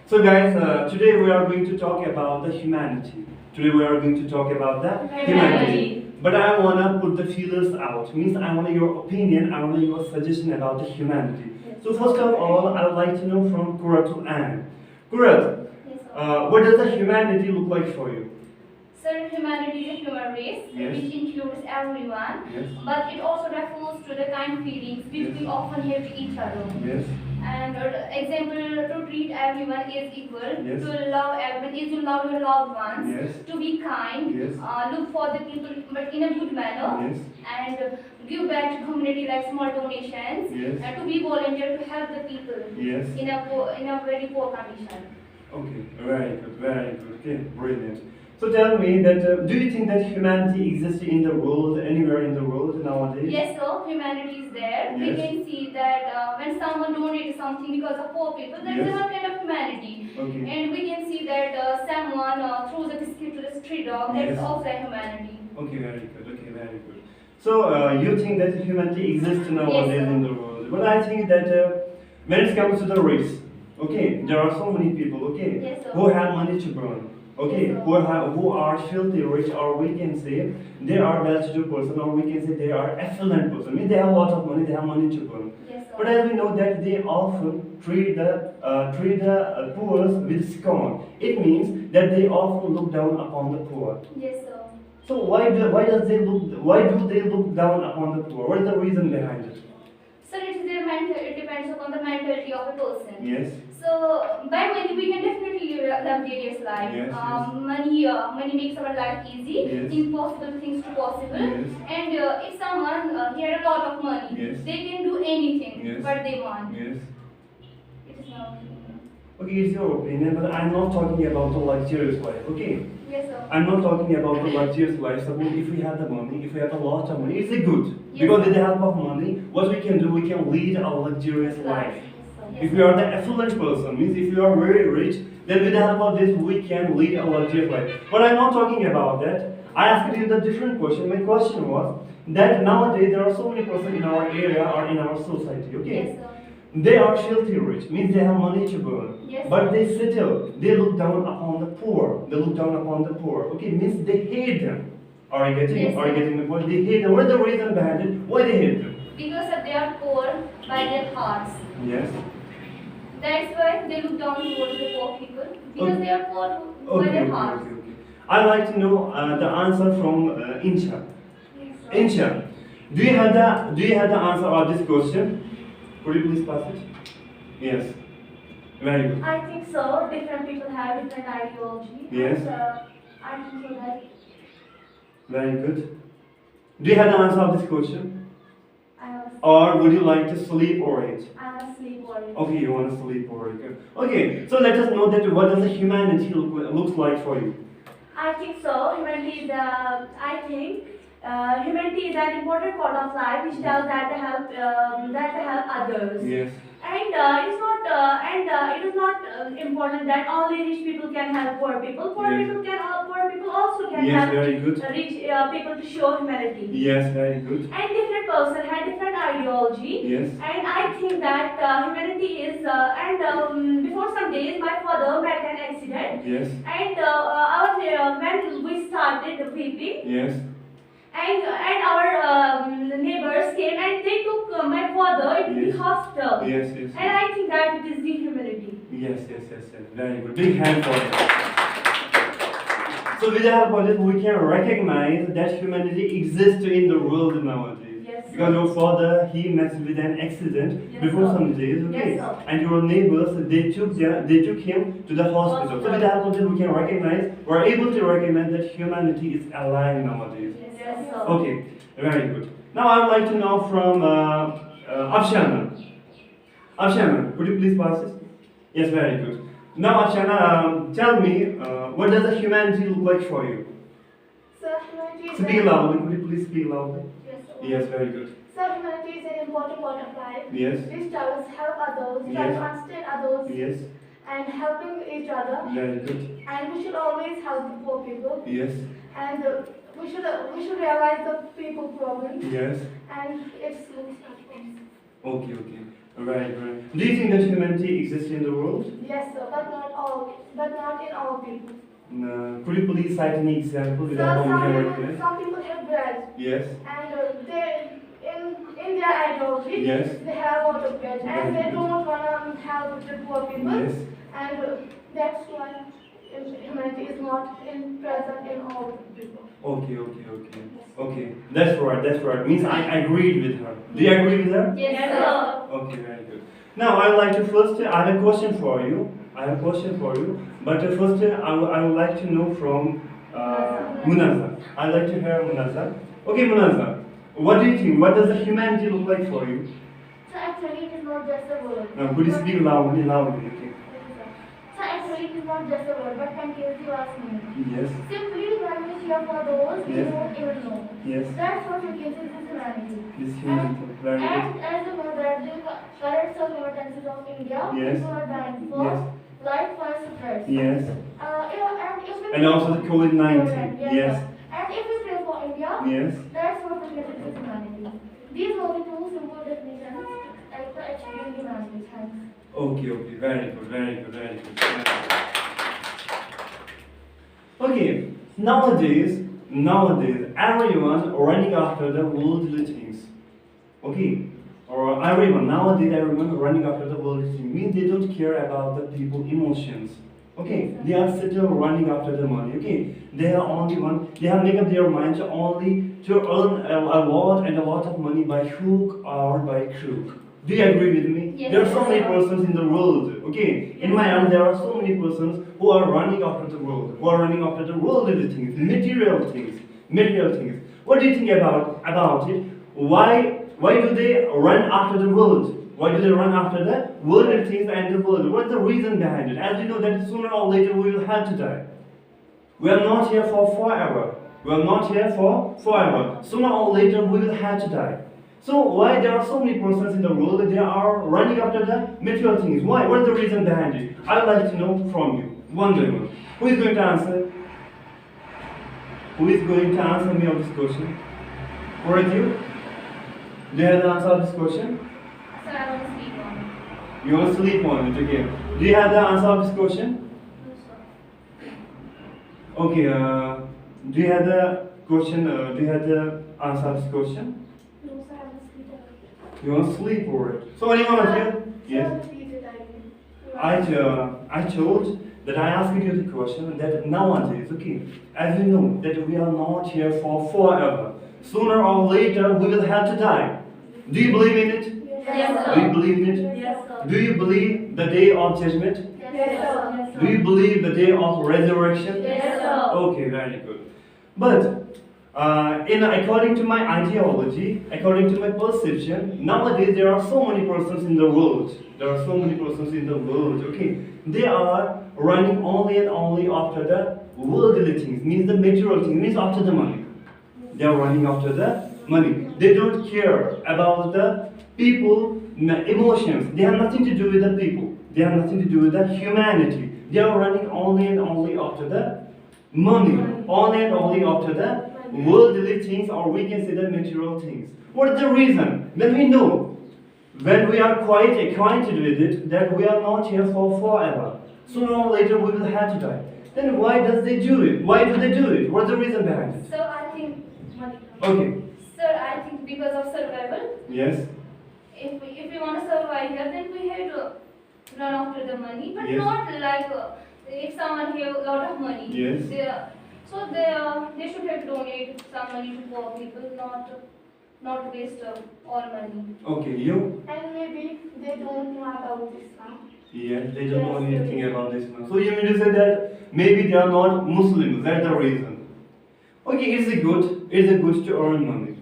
So guys, today we are going to talk about the humanity. Today we are going to talk about the humanity. But I wanna put the feelers out. Means I want your opinion, I want your suggestion about the humanity. So first of all, I would like to know from Kurat to Anne. Kurat, Yes, what does the humanity look like for you? Sir, humanity is a human race Yes. which includes everyone, Yes. but it also refers to the kind feelings which Yes. we often have to each other. Yes. And example, to treat everyone as equal, Yes. to love everyone is to love your loved ones, Yes. to be kind, Yes. look for the people but in a good manner, Yes. and give back to community like small donations, Yes. and to be volunteer to help the people Yes. in a very poor condition. Okay, very good, very good. Okay, brilliant. So tell me that do you think that humanity exists in the world, anywhere in the world nowadays? Yes, sir, humanity is there. We Yes. can see that when someone donates something because of poor people, that is Yes. one kind of humanity. Okay. And we can see that someone throws a biscuit to the street dog, that is Yes. also a humanity. Okay, very good. Okay, very good. So you think that humanity exists nowadays Yes, sir. in the world, but I think that when it comes to the race, okay, there are so many people, okay, Yes, sir. who have money to burn. Okay, Yes, sir. who are filthy rich, or we can say they are well-to-do person, or we can say they are affluent person. I mean, they have a lot of money, they have money to burn. Yes, sir. But as we know that they often treat the poor with scorn. It means that they often look down upon the poor. Yes, sir. So why do they look down upon the poor? What is the reason behind it? So it is their mental. It depends upon the mentality of a person. Yes. So by money we can definitely live a luxurious life. Yes, Money makes our life easy, Yes. impossible things to possible. Yes. And if someone he had a lot of money, Yes. they can do anything Yes. what they want. Yes. It is my opinion. Okay, it's your opinion, but I'm not talking about the luxurious life. Okay. Yes, sir. I'm not talking about the luxurious life. Suppose if we have the money, if we have a lot of money, it's a good. Yes. Because with the help of money, what we can do, we can lead a luxurious life. Yes, If sir. you are the affluent person, means if you are very rich, then with the help of this, we can lead a luxurious life. But I'm not talking about that. I asked you the different question. My question was that nowadays there are so many persons in our area or in our society, okay? Yes, sir. They are filthy rich, means they have money to burn. Yes. But they settle, they look down upon the poor. They look down upon the poor. Okay, means they hate them. Are you getting? Yes, Are you sir. getting the point? They hate them. What is the reason behind it? Why they hate them? Because they are poor by their hearts. Yes. That's why they look down towards the poor people. Because Okay. they are poor by Okay, their okay, hearts. okay, okay. I'd like to know the answer from Incha. Yes, sir. Incha, do you have the answer of this question? Could you please pass it? Yes. Very good. I think so. Different people have different ideology. Yes. And, I think so that Very good. Do you have the answer of this question? I am Or would you like to sleep or eat? asleep or Okay, you want to sleep or eat. Okay, so let us know that what does the humanity looks like for you? I think so. Humanity is humanity is an important part of life which tells that to help others. Yes. And it is not important that only rich people can help poor people. Poor Yes. people can help poor people also can Yes, help very good. rich people to show humanity. Yes, very good. And different person had different ideology. Yes. And I think that humanity is before some days my father met an accident Yes. and when we started weeping Yes. and our neighbors came and they took my father into Yes. the hospital. Yes, yes. And I think that it is the humility. Yes, yes, yes, yes. Very good. Big hand for it. So with the help of this, we can recognize that humanity exists in the world nowadays. Yes. Because your father, he met with an accident Yes, before sir. some days, okay? Yes, sir. And your neighbors, they took him to the hospital. So with the help of this, we can recognize, we're able to recognize that humanity is alive nowadays. Yes, sir. Okay, very good. Now I would like to know from Afshana. Afshana, could you please pass this? Yes, very good. Now Afshana, tell me, what does the humanity look like for you? So humanity is Speak loudly, could you please speak loudly? Yes, sir. Yes, very good. So humanity is an important part of life. Yes, Which tries to help others, try Yes. to understand others, yes, and helping each other. very good. And we should always help the poor people. Yes, And we should realize the people problem. yes. And it's looks at once. Okay, okay. Right, right. Do you think that humanity exists in the world? Yes, sir, but not all. But not in all people. No. Could you please cite any example So without going here? some people have bread, Yes. and they in their ideology Yes. they have a lot of bread, and they don't wanna help the poor people, Yes. and that's why humanity is not present in all people. Okay. That's right. Means I agreed with her. Do you agree with her? Yes, sir. Okay, very good. Now I would like to first, I have a question for you. But first I would like to know from Munaza. I'd like to hear Munaza. Okay, Munaza, what do you think? What does the humanity look like for you? So actually it is not just a word. Now, could you speak loudly? Okay. So actually it is not just a word, but contains the vast meaning. Yes. Simply when we care for those we Yes. don't even know. Yes. That's what we can say is humanity. This humanity. Very good. And as you know that the current circumstances of India, Yes. people are dying for Yes. life for threats. Yes. And if we And also the COVID-19. Yes. Yes. And if we pray for India, Yes. that's what we get is humanity. These are the two simple definitions for achieving humanity. Thanks. Okay. Very good. Okay. Nowadays, everyone running after the worldly things. Okay. Or everyone running after the worldly things means they don't care about the people emotions. Okay, they are still running after the money. Okay, they have made up their minds only to earn a lot of money by hook or by crook. Do you agree with me? Yes. There are so many persons in the world. Okay, in my eyes there are so many persons who are running after the world, worldly things, material things. What do you think about it? Why do they run after the world? Why do they run after the worldly things and the world? What is the reason behind it? As we know that sooner or later we will have to die. We are not here for forever. Sooner or later we will have to die. So why there are so many persons in the world that they are running after the material things? Why? What is the reason behind it? I would like to know from you. One by one. Who is going to answer? Who is going to answer me on this question? Or you? Do you have the answer of this question? Sir, I want to speak on it. You want to sleep on it, okay. Do you have the answer of this question? No, sir. Okay, do you have the question, do you have the answer of this question? No, sir, I will speak about it. You want to sleep over it? So anyone of you? Yes. I told that I asked you the question that nowadays, okay, as you know, that we are not here for forever. Sooner or later we will have to die. Do you believe in it? Yes, sir. Do you believe in it? Yes, sir. Do you believe the day of judgment? Yes, sir. Do you believe the day of resurrection? Yes, sir. Okay, very good. But according to my ideology, according to my perception, nowadays there are so many persons in the world. Okay, they are running only and only after the worldly things, means the material things, means after the money. They are running after the money. They don't care about the people, emotions. They have nothing to do with the people. They have nothing to do with the humanity. They are running only and only after the money. Only and only after the worldly things, or we can say the material things. What is the reason? When we know, when we are quite acquainted with it, that we are not here for forever. Sooner or later we will have to die. Then why do they do it? Why do they do it? What's the reason behind it? So I think, Okay. sir, I think because of survival, Yes. if we want to survive here, then we have to run after the money, but Yes. not like if someone have a lot of money. Yes. They should have donate some money to poor people, not waste all money. Okay, you? And maybe they don't know about Islam. Yes, they don't know anything about this one. So you mean to say that maybe they are not Muslims, that's the reason. Okay, it's good to earn money.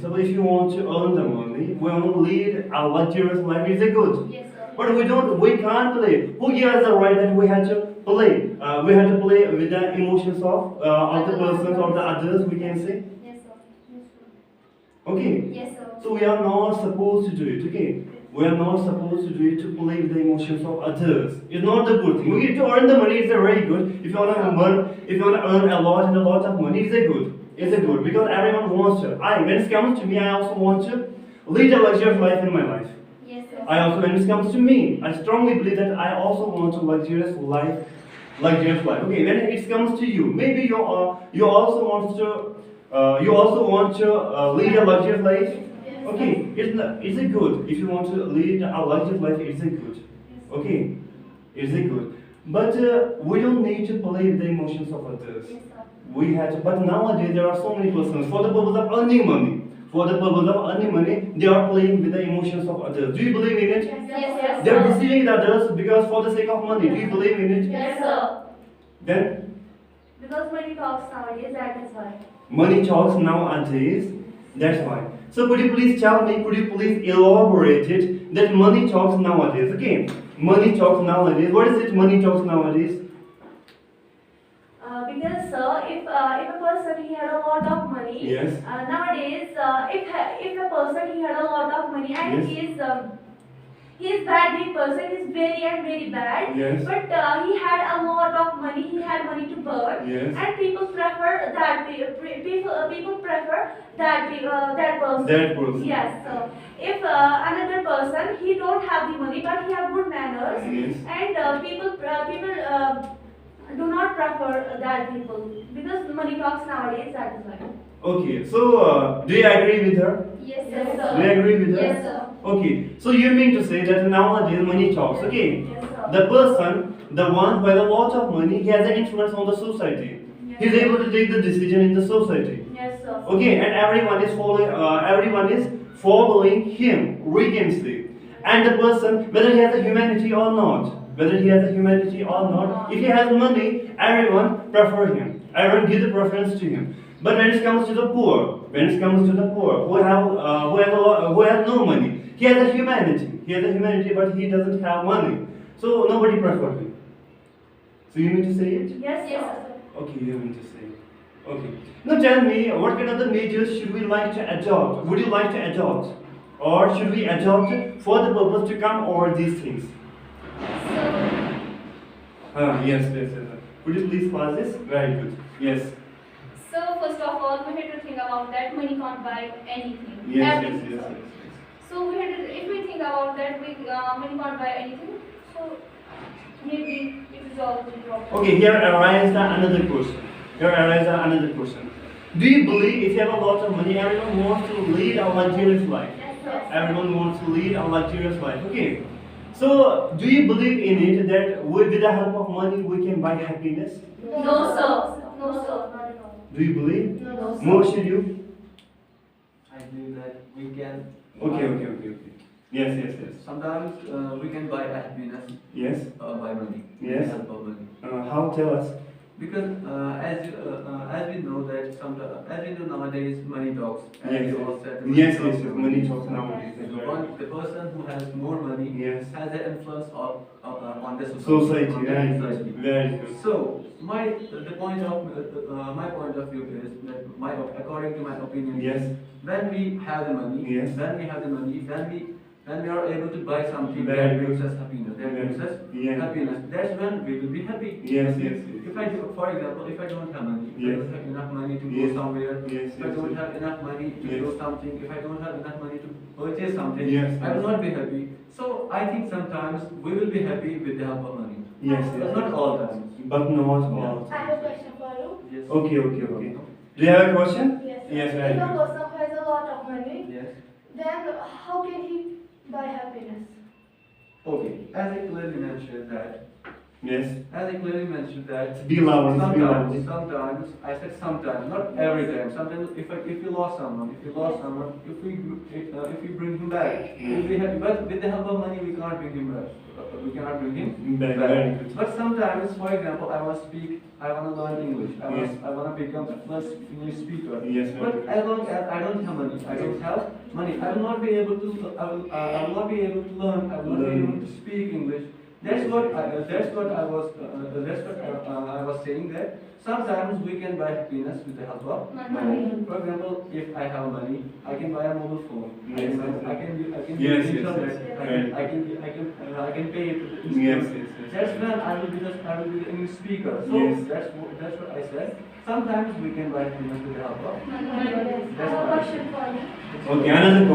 So if you want to earn the money, we want to lead a luxurious life, is it good? Yes, sir. But we can't play. Who gives us the right that we have to play? We have to play with the emotions of the persons or the others, we can say. Yes, sir. Okay? Yes, sir. So we are not supposed to do it, okay? We are not supposed to do it to play with the emotions of others. It's not the good thing. Okay, to earn the money is very good. If you wanna earn a lot of money, it's a good. Because everyone wants to. When it comes to me, I also want to lead a luxurious life in my life. I also, when it comes to me, I strongly believe that I also want a luxurious life. Luxurious life. Okay, when it comes to you, maybe you also want to lead a luxurious life. Okay, it's a good. If you want to lead a luxurious life, it's a good. Okay, it's a good. But we don't need to play with the emotions of others. We have to, but nowadays there are so many persons for the purpose of earning money. For the purpose of earning money, they are playing with the emotions of others. Do you believe in it? Yes, They are deceiving others because for the sake of money. Do you believe in it? Yes, sir. Then Because money talks nowadays, that is why. money talks nowadays. That's why. So could you please tell me? Could you please elaborate it? That money talks nowadays. Okay. Money talks nowadays. What is it? Money talks nowadays. Because if a person he had a lot of money, Yes. nowadays if a person he had a lot of money and Yes. he is bad big person, he is very bad. Yes. But he had a lot of money, he had money to burn, Yes. and people prefer that people prefer that person. That person. Yes. So if another person he don't have the money but he have good manners, Yes. and people do not prefer that people because money talks nowadays. That is why. Okay. So do you agree with her? Yes, Yes, sir. Do you agree with her? Yes, sir. Okay. So you mean to say that nowadays money talks. Okay. Yes, sir. The person, the one who has a lot of money, he has an influence on the society. Yes. He's able to take the decision in the society. Yes, sir. Okay, and everyone is following him, we can say. And the person, whether he has a humanity or not, if he has money, everyone prefer him. Everyone give the preference to him. But when it comes to the poor, who has no money, he has a humanity, but he doesn't have money. So nobody prefer him. So you mean to say it? Yes, Yes, sir. sir. Okay, you mean to say. Okay. Now tell me, what kind of the measures should we like to adopt? Would you like to adopt? Or should we adopt for the purpose to come over these things? Yes. Could you please pause this? Very good. Yes. So first of all, we had to think about that money can't buy anything. Yes. Everything. So we had to, if we think about that, money can't buy anything. So maybe it is also a problem. Okay, here arises another question. Do you believe if you have a lot of money, everyone wants to lead a luxurious life? Yes, sir. Everyone wants to lead a luxurious life. Okay. So, do you believe in it that with the help of money we can buy happiness? No, sir. No, sir. Not at all. Do you believe? No, sir. More should you? I believe that we can. Okay. Yes. Sometimes we can buy happiness Yes. by money. Yes. With the help of money. How? Tell us. Because as we know that as we know nowadays money talks. As Yes. you all said, Yes. Money talks nowadays. The person who has more money Yes. has an influence on the Society. on the Very society. good. Very good. So my point of view is that according to my opinion, Yes. when we have the money, Yes. when we are able to buy something Very that good. brings us happiness, Yeah. happiness, that's when we will be happy. Yes. If I do, for example, if I don't have money, if I Yes. don't have enough money to Yes. go somewhere, Yes. if I don't have enough money to Yes. do something, if I don't have enough money to purchase something, Yes. I will not be happy. So I think sometimes we will be happy with the help of money, Yes. but not all times. But not all. I have a question for you. Yes. Okay. Do you have a question? Yes. Yes, very If a good. person who has a lot of money, Yes. then how can he buy happiness? Okay. As I clearly mentioned that. Yes. Be loud, be loud. Sometimes, I said sometimes, not every time. Sometimes if you lost someone, if we bring him back, we'll be happy. But with the help of money, we cannot bring him back. We cannot bring him Very back. good. But sometimes, for example, I want to learn English. Yes. I want to become a fluent English speaker. Yes, very But good. as long as I don't have money, I will not be able to learn. I will not be able to speak English That's what I was saying, that sometimes we can buy happiness with the help of money. For example, if I have money, I can buy a mobile phone. Yes. I can use Yes, yes, internet. yes. I can pay it to the Yes, internet. yes, yes. That's when I will be the English speaker. So Yes. that's what I said. Sometimes we can buy happiness with the help of I have a question for you. Okay, another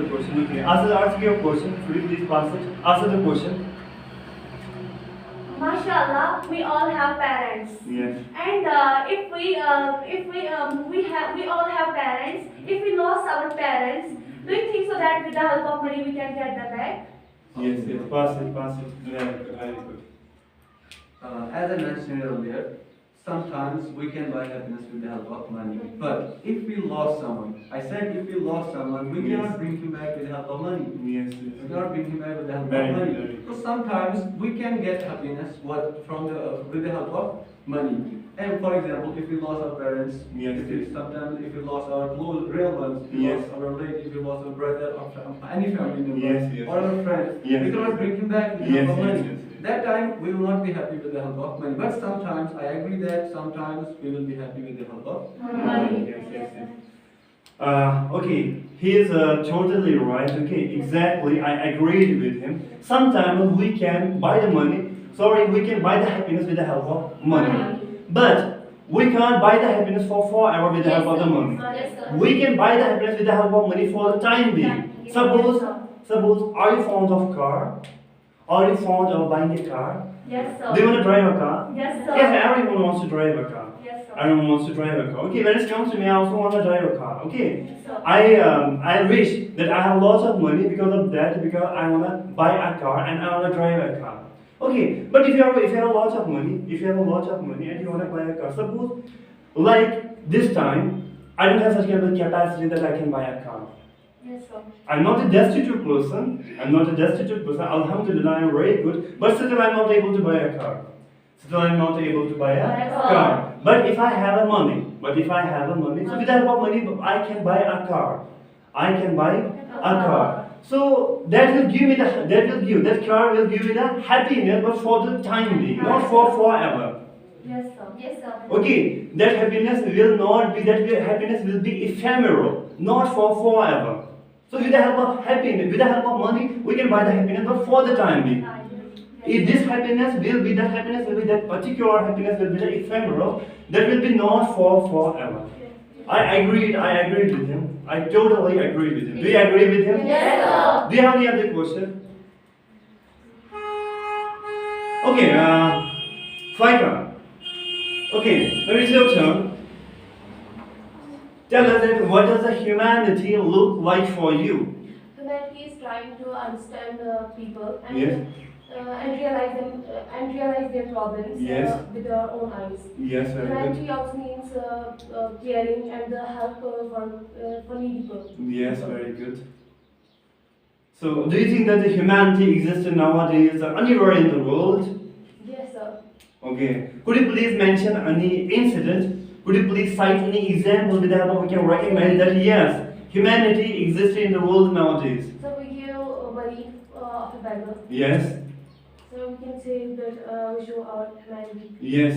question. Okay, ask your question. Could you please pass it? Answer the question. Mashallah, we all have parents. Yes. And if we all have parents. If we lost our parents, do you think so that with the help of money we can get them back? Yes, yes. Pass it. Very good, very good. As I mentioned earlier, sometimes we can buy happiness with the help of money. But if we lost someone, I said if we lost someone, we Yes. cannot bring him back with the help of money. Yes, We yes. cannot bring him back with the help Very of good, money. very good. So sometimes we can get happiness with the help of money. And for example, if we lost our parents, Yes, yes. sometimes if we lost our close real ones, if we Yes. lost our relative, if we lost our brother, or any family member, Yes, yes. or our friend, Yes, we cannot yes. bring him back with the Yes, help of yes, money. yes. That time we will not be happy with the help of money. But sometimes I agree that sometimes we will be happy with the help of Money. Yes, yes, yes. Okay, he is totally right. Okay, exactly. I agreed with him. Sometimes we can buy the money. Sorry, we can buy the happiness with the help of money. But we can't buy the happiness for forever with the help of the money. Yes, sir. We can buy the happiness with the help of money for the time being. Suppose, are you fond of car? Are you fond of buying a car? Yes, sir. Do you want to drive a car? Yes, sir. Yes, everyone wants to drive a car. Yes, sir. Everyone wants to drive a car. Okay, when it comes to me, I also want to drive a car. Okay, Yes, sir. I wish that I have lots of money because of that, because I want to buy a car and I want to drive a car. Okay, but if you have a lot of money, and you want to buy a car, suppose like this time, I don't have such kind of capacity that I can buy a car. Yes, sir. I'm not a destitute person. Alhamdulillah, I'm very good. But still, I'm not able to buy a car. But if I have a money, so with the help of money, I can buy a car. So that car will give me the happiness, but for the time being, not for forever. Yes, sir. Yes, sir. Okay, that happiness will be ephemeral, not for forever. So with the help of money, we can buy the happiness, but for the time being. If that particular happiness will be the ephemeral, that will be not for forever. I agreed with him. I totally agreed with him. Do you agree with him? Yes, sir. Do you have any other question? Okay, Faika. Okay, now it's your turn. Tell us that what does the humanity look like for you? Humanity is trying to understand people and Yes. and realize their problems Yes. with their own eyes. Yes, very good. Humanity also means caring and the help for needy people. Yes, very good. So, do you think that the humanity exists nowadays anywhere in the world? Yes, sir. Okay. Could you please mention any incident? Could you please cite any example with that we can recognize that yes, humanity exists in the world nowadays? So we give money of a beggar. Yes. So we can say that we show our humanity. Yes.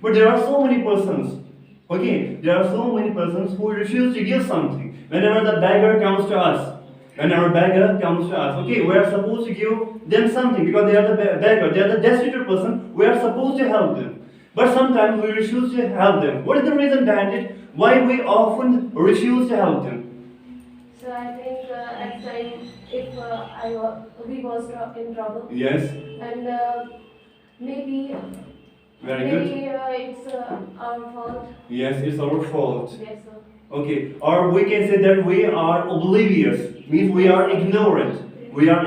But there are so many persons. Okay, there are so many persons who refuse to give something. Whenever the beggar comes to us, okay, we are supposed to give them something because they are the beggar, they are the destitute person. We are supposed to help them. But sometimes we refuse to help them. What is the reason behind it? Why we often refuse to help them? So I think at the time, if we was in trouble, Yes, and maybe very good. it's our fault. Yes, it's our fault. Yes, sir. Okay, or we can say that we are oblivious, means we are ignorant. We are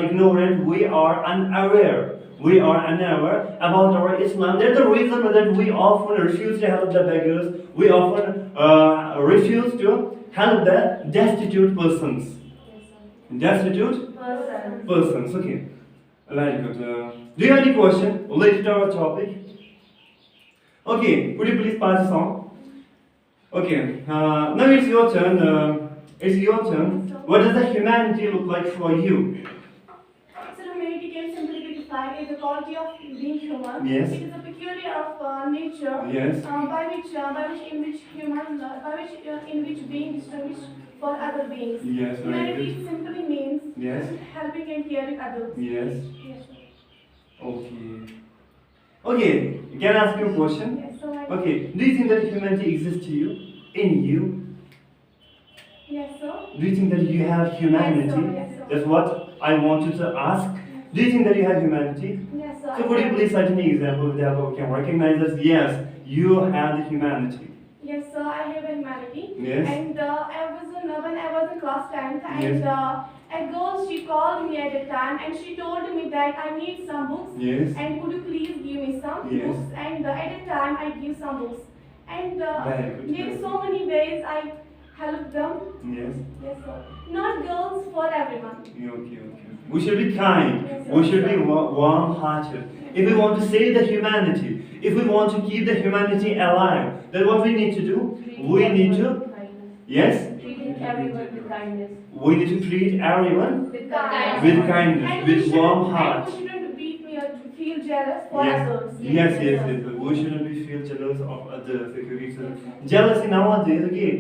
unaware. We are unaware about our Islam. That's the reason that we often refuse to help the beggars. We often refuse to help the destitute persons. Yes, sir. Destitute Person. persons. Okay, very good. Do you have any question related to our topic? Okay, could you please pass this on? Okay, now it's your turn. What does the humanity look like for you? So humanity can simply be defined kind is the quality of being human. Yes. It is a peculiar of nature. Yes. In which being distinguished for other beings. Yes, very Humanity good. simply means Yes. helping and caring others. Yes. Yes, sir. Okay. Okay, can I ask you a question? Yes, so I, Okay, do you think that humanity exists to you? In you? yes, sir. Do you think that you have humanity? Yes, sir. That's what I wanted to ask. Do you think that you have humanity? Yes, sir. So could you please cite an example that we can recognize that yes, you have the humanity? Yes, sir. I have a humanity. Yes. And when I was in class 10th, Yes. and a girl, she called me at the time and she told me that I need some books. Yes. And could you please give me some Yes. books? And at the time, I give some books. And Very good. in so many ways, I help them. Yes. Yes, sir. Not girls, for everyone. Okay. We should be kind. Yes, We should be sir. warm-hearted. If we want to save the humanity, if we want to keep the humanity alive, then what we need to do? We need to, yes, Treating everyone with kindness. we need to treat everyone With kindness. with kindness, And we with shouldn't- warm and heart. we shouldn't beat me or to feel jealous for Yes. others. Yes. We shouldn't be feel jealous of others. Okay, so jealousy nowadays, okay,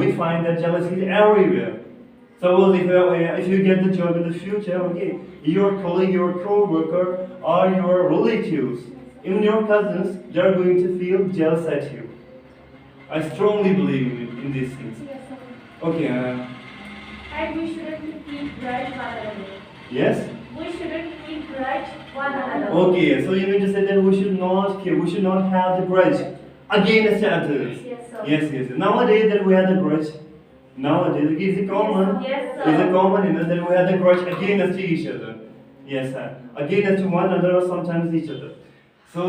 we find that jealousy is everywhere. Suppose if you get the job in the future, okay, your colleague, your co-worker, or your relatives, even your cousins, they are going to feel jealous at you. I strongly believe in these things. Yes, sir. Okay, And we shouldn't keep grudge one another. yes? We shouldn't keep grudge one another. Okay, so you mean to say that we should not have the grudge against others. Yes, sir. Yes. Nowadays that we have the grudge. Nowadays it is common. Yes, It's a sir. common, that we have the grudge against each other. Yes, sir. Against one another or sometimes each other. So,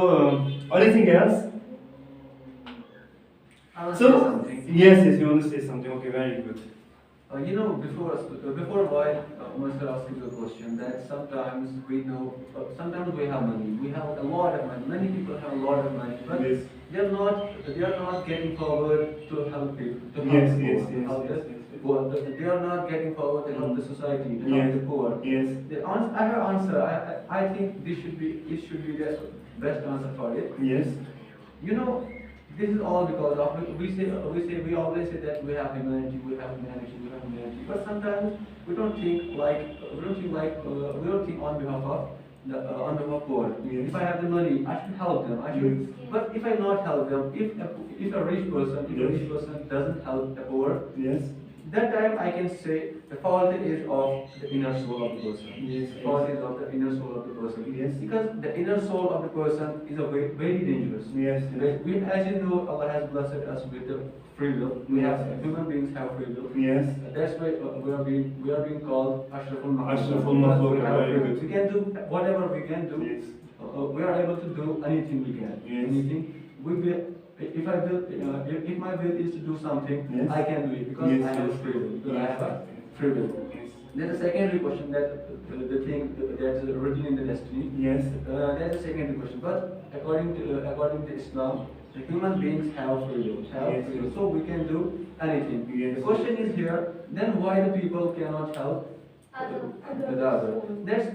anything else? I will say So, something. yes, you want to say something. Okay, very good. Before a while, Mr. asked you a question that sometimes we know, sometimes we have money. We have a lot of money. Many people have a lot of money, but Yes. they are not getting forward to help people, to help Yes, the yes, poor, yes, help yes, the yes. poor. They are not getting forward to help the society, to Yes. help the poor. Yes. I have an answer. I think it should be the best answer for it. Yes. You know, this is all because of we always say that we have humanity, but sometimes we don't think on behalf of poor. Yes. If I have the money, I should help them. I should. Yes. But if I not help them, if a rich person doesn't help the poor, Yes. that time I can say the fault is of the inner soul of the person. Yes. The fault is of the inner soul of the person. Yes. Because the inner soul of the person is very dangerous. Yes. As you know, Allah has blessed us with the free will. Yes. Human beings have free will. Yes. That's why we are being called Ashraful Makhluq. Ashraful Makhluq, We have very free will. good. We can do whatever we can do. Yes. We are able to do anything we can. Yes. Anything. We will. If my will is to do something, Yes. I can do it because Yes, I have yes. free will. Because I have Yes. free will. Yes. There's a secondary question that the thing that's written in the destiny. Yes. That's a secondary question. But according to Islam, the human beings have free will. Yes. So we can do anything. Yes. The question is here. Then why the people cannot help the other? That's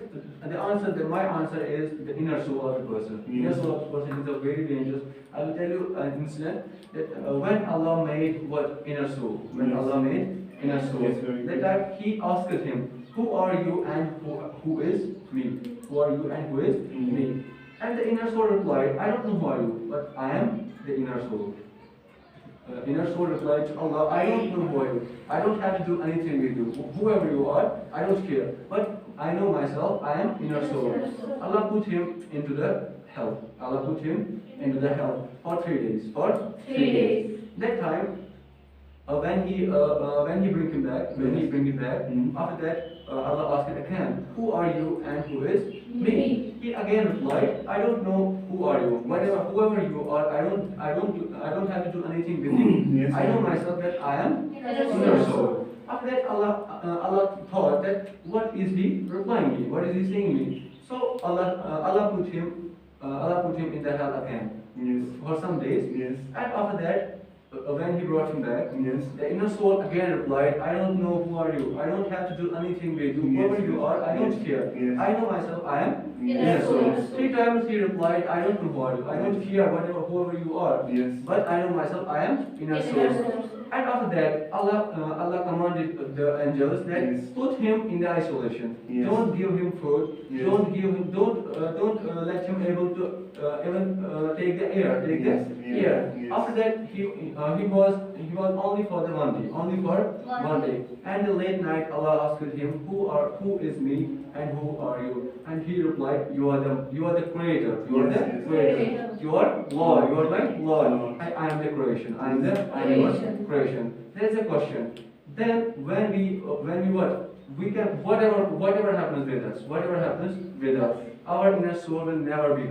the answer. My answer is the inner soul of the person. Yes. Inner soul of the person is a very dangerous. I will tell you an incident that when Allah made inner soul. When Yes. Allah made inner soul, Yes, very that good. time He asked him, "Who are you and who is me? Who are you and who is me?" And the inner soul replied, "I don't know who are you, but I am the inner soul." Inner soul replied to Allah, "I don't know who are you. I don't have to do anything with you. Whoever you are, I don't care. But I know myself, I am inner soul." Allah put him into the hell. Allah put him into the hell for 3 days. For 3 days. That time, when he bring him back, Mhm. after that, Allah asked him again, "Who are you and who is me?" He again replied, "I don't know who are you. Whoever you are, I don't have to do anything with you. Yes. I know myself that I am inner soul." After that, Allah thought that what is he replying me? What is he saying me? So Allah put him in the hell again Yes. for some days. Yes. And after that, when he brought him back, Yes. the inner soul again replied, I don't know who are you. I don't have to do anything with you. Whoever you are, I don't care. Yes. I know myself, I am Yes. inner soul. 3 times he replied, I don't know who are you. I don't care whoever you are. Yes. But I know myself, I am inner soul. And after that, Allah commanded the angels that Yes. put him in the isolation. Yes. Don't give him food. Yes. Don't let him able to even take the air. Take Yes. the Yes. air. Yes. After that, he was only for the 1 day. Only for 1 day. And the late night, Allah asked him, who is me and who are you? And he replied, you are the creator. You are Yes, the yes. creator. You are Lord. You are my Lord. I am the creation. I am the creation. There is a question. Then when we what? We can whatever happens with us, our inner soul will never be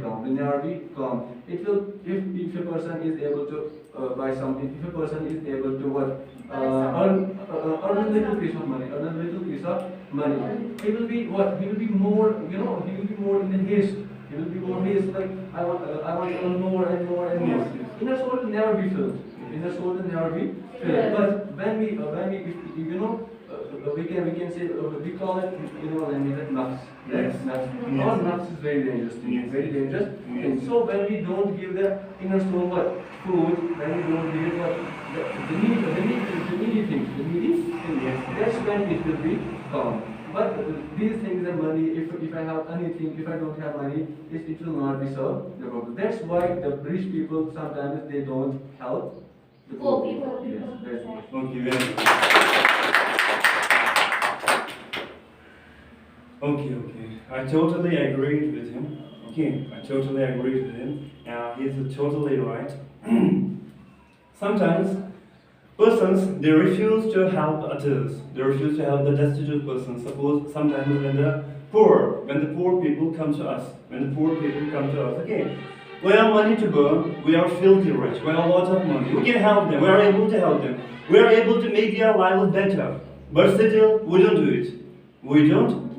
calm. It will if a person is able to buy something, if a person is able to earn a little piece of money, he will be what? He will be more, he will be more in the haste. He will be more haste, like I want to earn more and more and more. Yes, yes. Inner soul will never be filled. Inner soul will never be filled. Yes. But when we we can say we call it in our language that nafs. Yes. Nafs. Yes. Our nafs is very dangerous thing. Yes. Very dangerous Yes. thing. So when we don't give the inner soul what food, when we don't give it what the needy things, Yes. that's when it will be calm. But these things are money. If I have anything, if I don't have money, it will not be so the problem. That's why the rich people sometimes they don't help the Poor poor people. Yes, that's it. Okay, very good. Okay. I totally agree with him. Okay, I totally agree with him. He's totally right. Sometimes persons, they refuse to help others. They refuse to help the destitute persons. Suppose sometimes when the poor people come to us, okay, we have money to burn, we are filthy rich, we have a lot of money, we can help them, we are able to help them, we are able to make their lives better, but still we don't do it. We don't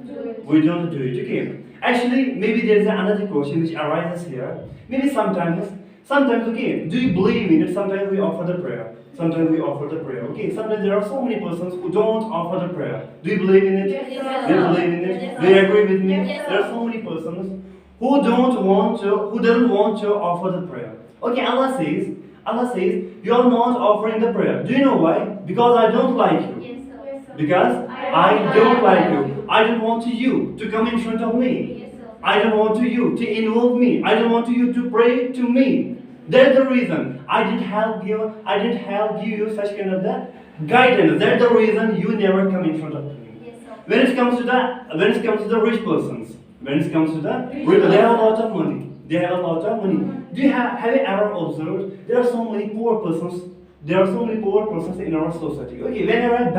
do it, okay. Actually, maybe there is another question which arises here. Maybe sometimes, okay, do you believe in it? Sometimes we offer the prayer. Okay. Sometimes there are so many persons who don't offer the prayer. Do you believe in it? Yes. Do you believe in it? Yes. Do you agree with me? Yes. There are so many persons who doesn't want to offer the prayer. Okay, Allah says, you are not offering the prayer. Do you know why? Because I don't like you. Yes, sir. Because I don't like you. I don't want you to come in front of me. Yes, sir. I don't want you to involve me. I don't want you to pray to me. That's the reason I didn't help you such kind of the guidance. That's the reason you never come in front of me. Yes, sir. When it comes to the rich persons, they have a lot of money. Do you have you ever observed there are so many poor persons? There are so many poor persons in our society. Okay, whenever a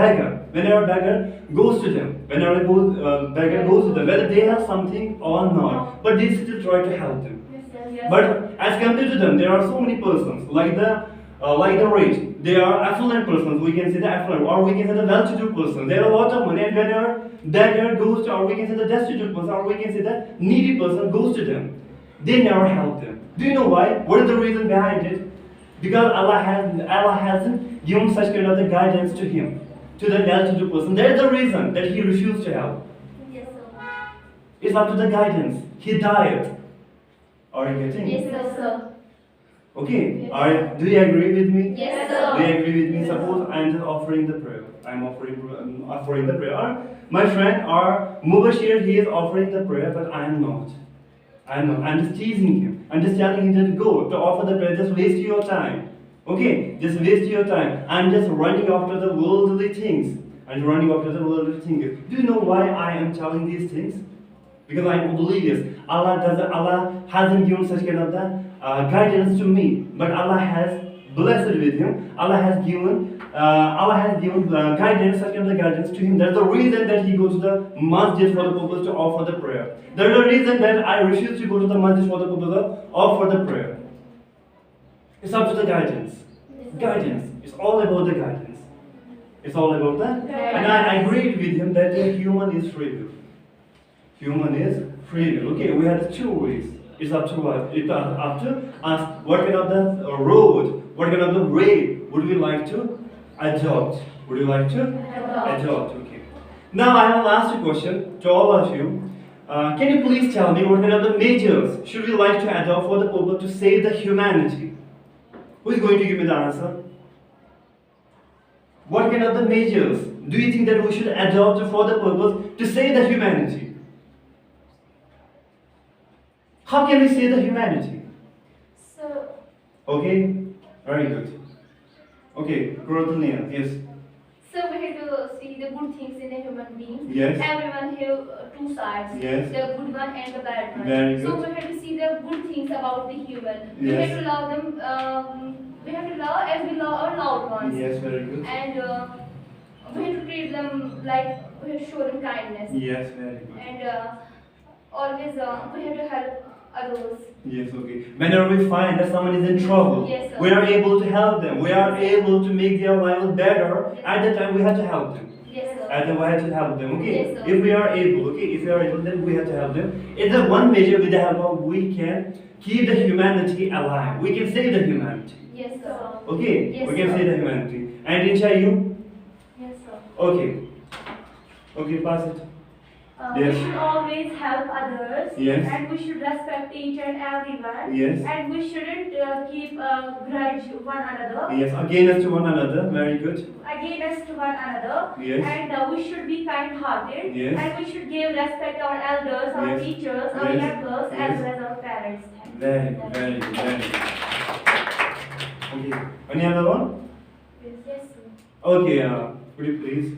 beggar goes to them, whether they have something or not, but they still try to help them. But as compared to them, there are so many persons like the rich. They are affluent persons. We can say the affluent, or we can say the well-to-do person. They have a lot of money, and whenever beggar goes to, or we can say the destitute person, or we can say the needy person goes to them, they never help them. Do you know why? What is the reason behind it? Because Allah hasn't given such kind of the guidance to him, to the well-to-do person. That is the reason that he refused to help. Yes, sir. It's up to the guidance. He died. Are you getting? Yes, sir. Okay. Do you agree with me? Yes, Do sir. you agree with me? Suppose I am just offering the prayer. I'm offering the prayer. My friend or Mubashir, he is offering the prayer, but I am not. I'm just teasing him. I'm just telling him to go to offer the prayer. Just waste your time. Okay? Just waste your time. I'm just running after the worldly things. Do you know why I am telling these things? Because I am oblivious. Allah hasn't given such kind of the guidance to me, but Allah has blessed with him. Allah has given guidance, such kind of guidance to him. That's the reason that he goes to the masjid for the purpose to offer the prayer. That's the reason that I refuse to go to the masjid for the purpose of offer the prayer. It's up to the guidance. Guidance. It's all about the guidance. It's all about that. And I agreed with him that the human is free will. Human is free will. Okay, we have 2 ways. It's up to us. It's up to us. What kind of the road, what kind of the way would you like to adopt? Would you like to Adopt. adopt? Okay. Now I have last question to all of you. Can you please tell me what kind of the measures should we like to adopt for the purpose to save the humanity? Who is going to give me the answer? What kind of the measures do you think that we should adopt for the purpose to save the humanity? How can we save the humanity? So, Okay, very good. Okay, Kurotania, yes. So we have to see the good things in a human being. Yes. Everyone have two sides. Yes. The good one and the bad one. Very So good. we have to see the good things about the human. We Yes. have to love them. We have to love as we love our loved ones. Yes, very good. And we have to treat them like we have to show them kindness. Yes, very good. And always we have to help others. Yes, okay. Whenever we find that someone is in trouble, Yes, sir. we are able to help them. We are able to make their lives better. At that time, we have to help them. Yes, sir. At the we have to help them. Okay. Yes, sir. If we are able, okay. If we are able, then we have to help them. It's the one measure with the help of we can keep the humanity alive. We can save the humanity. Yes, sir. Okay. Yes, we can sir. save the humanity. And Insha, you? yes, sir. Okay. Okay, pass it. Yes. We should always help others. Yes. And we should respect each and everyone. Yes. And we shouldn't keep grudge one another. Yes. Against to one another. Very good. Against one another. Yes. And we should be kind-hearted. Yes. And we should give respect our elders, our Yes. teachers, our Yes. youngers, Yes. as well as our parents. Very good. Very good. Very good. Okay. Any other one? Yes, sir. Okay. Could you please?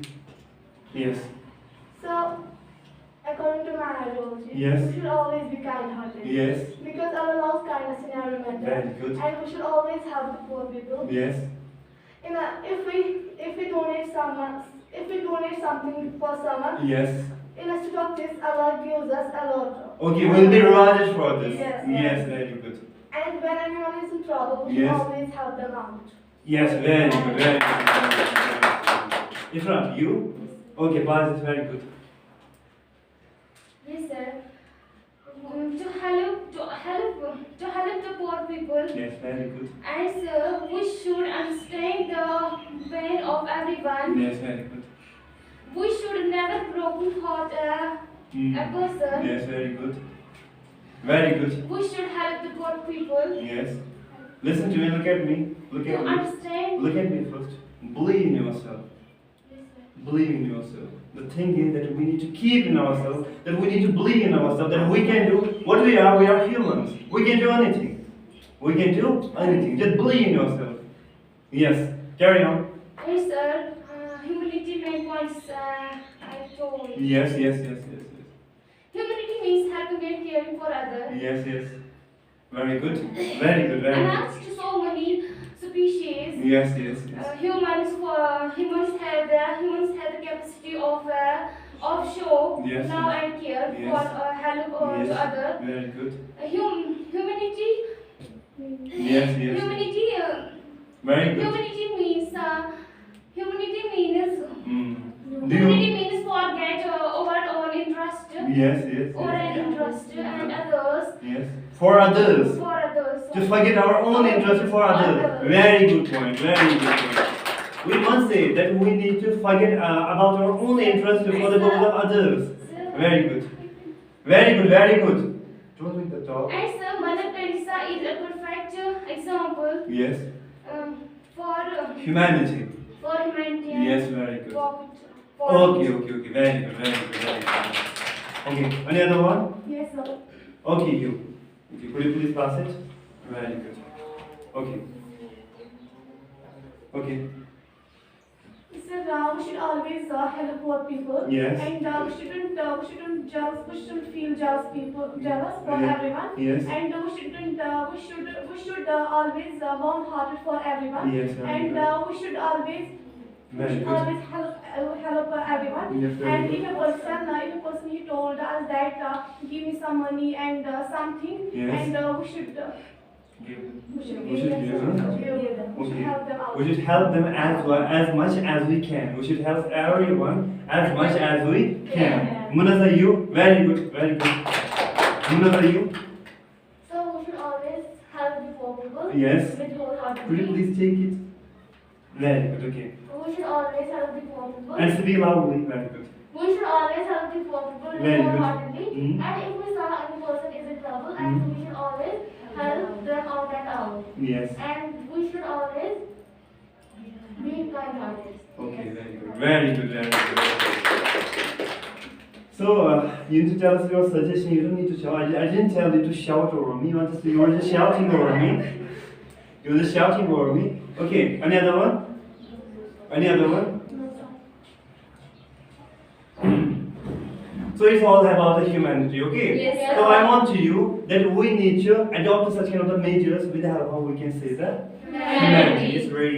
Yes. So, according to my ideology, Yes. we should always be kind-hearted. Yes. Because Allah loves kindness in every matter. Very good. And we should always help the poor people. Yes. If we donate something for someone, Yes. instead of this, Allah gives us a lot. Okay. We'll be rewarded for this. Yes. Yes. Very good. And when anyone is in trouble, we should Yes. always help them out. Yes. Very good. Very good. Very good. Ifra, you? Okay. Baz is very good. Yes, sir. To help the poor people. Yes. Very good. And we should understand the pain of everyone. Yes. Very good. We should never broken heart a person. Yes. Very good. Very good. We should help the poor people Yes. Listen to me. Look at me. Look to at me. understand. Look at me first. Believe in yourself. Believe in yourself. The thing is that we need to keep in ourselves, that we need to believe in ourselves, that we can do what we are humans. We can do anything. We can do anything. Just believe in yourself. Yes. Carry on. Yes, sir. Humility main points I told. Yes, yes, yes, yes, Humanity means helping and caring for others. yes. Yes, yes. Very good. Very good, very good. Amongst so many species, Yes, yes, yes. humans have the capacity of show Yes, love yes. and care Yes. for help to Yes. others. Very good. Humanity. Yes, yes. Humanity. Very good. Humanity means. Humanity means. Mm. Do Humanity you? means forget our own interest. Yes, yes, Or an yes. interest and others. Yes. For others. For others. To forget our own interest for others. Very good point. Very good point. We must say that we need to forget about our own interest for the good of others. Very good. Very good. Very good. Don't read the top. And so Mother Teresa is a perfect example Yes. for Humanity. for humanity. and Yes. Very good. for Okay. Okay. Okay. Very good. Very good. Very good. Okay. Any other one? Yes, sir. Okay. You. Okay. Could you please pass it? Very good. Okay. Okay. So we should always help poor people. Yes. And we shouldn't feel jealous for Yeah. everyone. Yes. And we should always warm-hearted for everyone. Yes. Very And good. we should always Very good. help everyone. Yes. Very And good. if a person he told us that give me some money and something, Yes. and we should Give. we should We should give them. give them. We should Okay. help them out. We should help them as much as we can. We should help everyone as much as we can. Yeah. Munaza, you? Very good, very good. Munaza, you? So we should always help the poor people. Yes. With wholeheartedly. Could you please take it? Very good, okay. We should always help the poor people. And speak loudly, very good. We should always help the poor people Very good. wholeheartedly. Mhm. And if we saw any person is in trouble, and we should always help them out and out. Yes. And we should always be kind-hearted. Okay, very good. Very good, very good. So, you need to tell us your suggestion. You don't need to shout. I didn't tell you to shout over me. You were just shouting over me. You were just shouting over me. Okay, any other one? Any other one? So it's all about the humanity, okay? Yes. So I want to you that we need to adopt such kind of the measures with the help of, we can say that, humanity is very